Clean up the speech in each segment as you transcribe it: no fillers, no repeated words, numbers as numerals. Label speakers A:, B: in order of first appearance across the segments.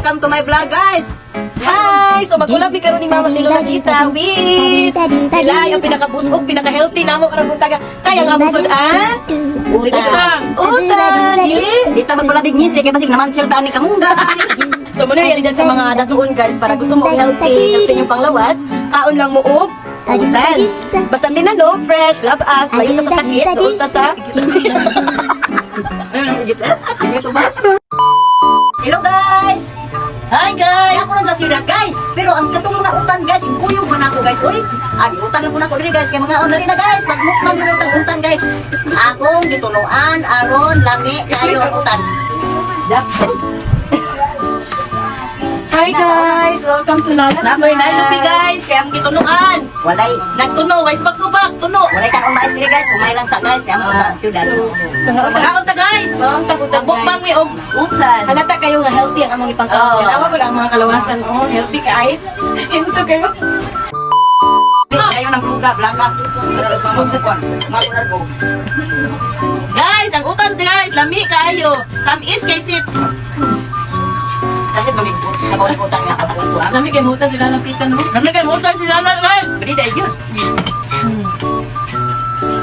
A: Welcome to my vlog, guys! Hi! So magkulab ni karon ni Mama ni Lola Sita with sila yung pinaka-busog, pinaka-healthy namo karong buntaga. Kaya nga busog an utang. Utang! Di ta magkulabig ni kay basig naman sila taan ni kamungga. So muna yan dyan sa mga datuon, guys, para gusto mo healthy yung panglawas, kaon lang mo og utan. Basta tinalog, fresh, love us, layo ta sa sakit, doon ta sa hello guys! Hi guys! Ako lang sa siyudad guys! Pero ang katong mga utan guys, impuyong man ako guys. Uy! Utan lang po na ako diri guys. Kaya mga on na rin na guys. Magmukbang nyo ng utan guys. Akong ditunuan, aron, lami, kayo ang utan. Hi guys! Welcome to Lala's Napoy na ilupi guys! Kaya ang gitunuan! Walay, nagtuno, guys, subak-subak, tuno! Walay ka nung mais diri guys, umay lang sa guys, kaya mo sa siyudad. Pagkaon ta guys! Tagbukbang mi og utsan. Halata kayo nga healthy ang among ipangkaon. Kailangan ko lang mga kalawasan, healthy kahit. Imso kayo. Kayo ng bluga, blanca. Guys, ang utan guys, lami kayo. Tamis kay sit. Kahit mamigbo, nagawin-utan nga kapag ko. Nami kay mutan sila ng sita, no? Nami kay mutan sila ng guys! Baliday yun.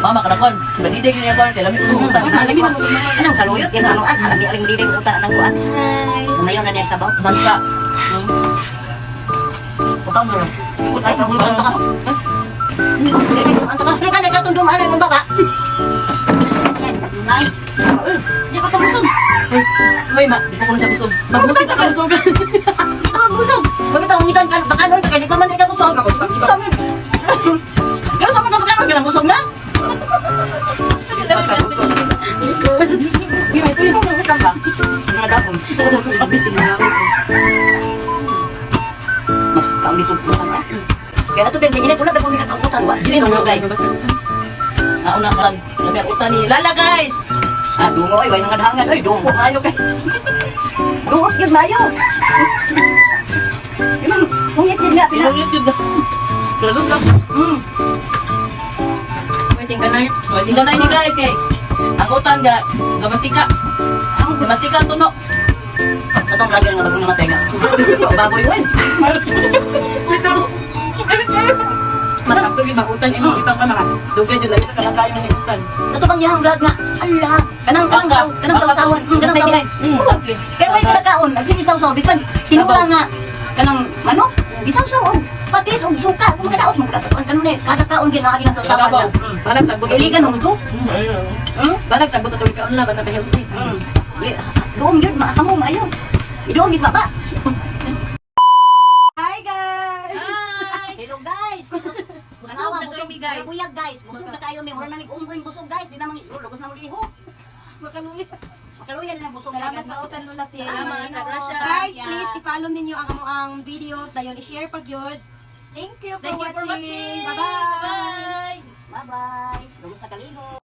A: Mama kalakon, baliday yun yung kaya lami kong mutan. Anong saluyot? Yan ano an? Alam niya aling baliday mutan anang kuan. Hi! Umayon na niya sabaw. Nangka. Utang mo rin. Utang mo rin. Utang mo rin. Utang ka tundumaan ang baka. Nay! Di pa ka busog. Uy, ma, di pa ko na siya busog. Magbuti sa kalusugan. Di pa busog. Bakit ang ngitan ka? Bakanon ka, di pa man ikaw busog. Gano'n sa mga bakanon ka na busog na? Di, may spray mo ng utang ba? Mga dapon. Kapitin na ako. Kaong lisog mo sana. Kaya ito, tingin pula, dapon sa utang ba? Dili ka mo, guys. Una ka lang. Dami ang utang ni Lala, guys. Dungo ay, way nang adhangan. Ay, dungo kayo kay. Dungo yun mayo. Hungit yun nga. Hungit yun nga. Lalong lang. Waiting ka na ni guys eh. Ang utan ga, gamatika. Gamatika ang tuno. Katong lagi nga bagong namatay nga. Baboy yun. Masakto yun ang utan. Ibang ka mga dugay dyan lagi sa kalakayong ni utan. Ito bang yahang vlog nga? Allah! Kanang sawasawan. Kanang sawasawan. Kaya may kalakaon. Ang sinisaw-saw. Bisan, tinula nga. Kanang manok. Isaw-saw. Patis o suka. Kung makadaos mo kasakuan. Kanang kada kaon gina kagin ang sawasawan. Balag sagbot. Iligan mo ito. Balag sagbot at uwi kaon lang. Basta pa-healthy. Doon yun. Maakamu maayo. Doon yun baba.
B: Hi guys!
A: Hi! Hello guys!
B: Busog na kayo mi guys.
A: Buyag guys. Busog na kayo mi. Mura na nag-umring busog guys. Di naman lulugos na uliho. Makaluyan na busog.
B: Salamat sa utan Lola Sia.
A: Salamat sa grasya.
B: Guys, please i-follow ninyo ang videos dayon i-share pag yun. Thank you for watching.
A: Bye-bye!
B: Bye-bye.
A: Bye-bye! Lugos na kaliho.